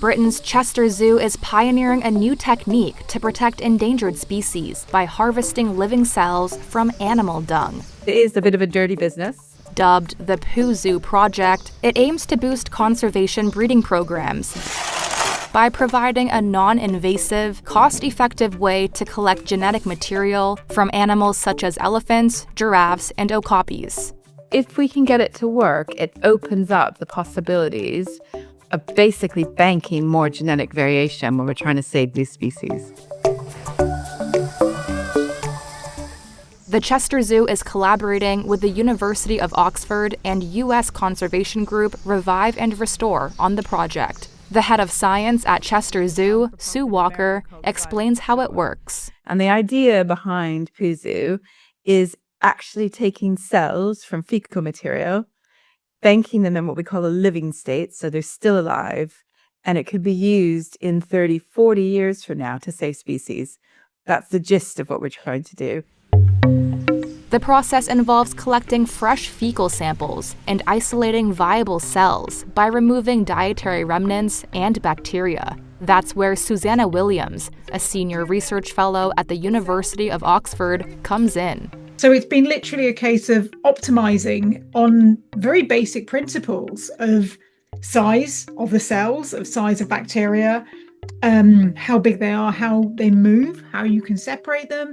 Britain's Chester Zoo is pioneering a new technique to protect endangered species by harvesting living cells from animal dung. It is a bit of a dirty business. Dubbed the Poo Zoo project, it aims to boost conservation breeding programs by providing a non-invasive, cost-effective way to collect genetic material from animals such as elephants, giraffes, and okapis. If we can get it to work, it opens up the possibilities of basically banking more genetic variation when we're trying to save these species. The Chester Zoo is collaborating with the University of Oxford and U.S. conservation group Revive and Restore on the project. The head of science at Chester Zoo, Sue Walker, explains how it works. And the idea behind Poo Zoo is actually taking cells from fecal material, banking them in what we call a living state, so they're still alive, and it could be used in 30, 40 years from now to save species. That's the gist of what we're trying to do. The process involves collecting fresh fecal samples and isolating viable cells by removing dietary remnants and bacteria. That's where Susanna Williams, a senior research fellow at the University of Oxford, comes in. So it's been literally a case of optimizing on very basic principles of size of the cells, of size of bacteria, how big they are, how they move, how you can separate them,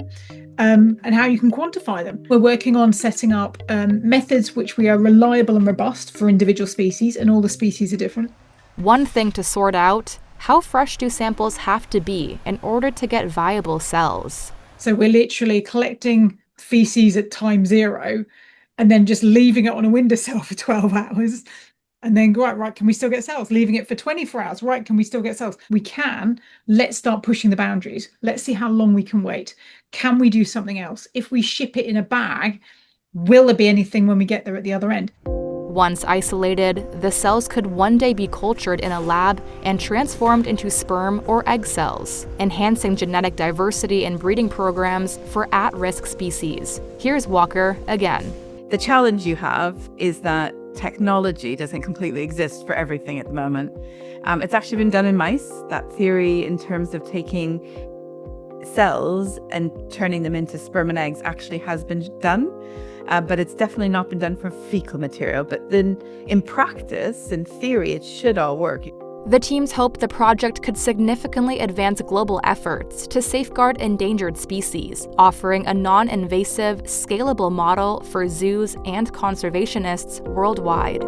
and how you can quantify them. We're working on setting up methods which we are reliable and robust for individual species, and all the species are different. One thing to sort out, how fresh do samples have to be in order to get viable cells? So we're literally collecting feces at time zero and then just leaving it on a windowsill for 12 hours and then right, can we still get cells? Leaving it for 24 hours, right, can we still get cells? We can. Let's start pushing the boundaries. Let's see how long we can wait. Can we do something else? If we ship it in a bag, will there be anything when we get there at the other end? Once isolated, the cells could one day be cultured in a lab and transformed into sperm or egg cells, enhancing genetic diversity in breeding programs for at-risk species. Here's Walker again. The challenge you have is that technology doesn't completely exist for everything at the moment. It's actually been done in mice. That theory in terms of taking cells and turning them into sperm and eggs actually has been done. But it's definitely not been done for fecal material. But then in practice, in theory, it should all work. The teams hope the project could significantly advance global efforts to safeguard endangered species, offering a non-invasive, scalable model for zoos and conservationists worldwide.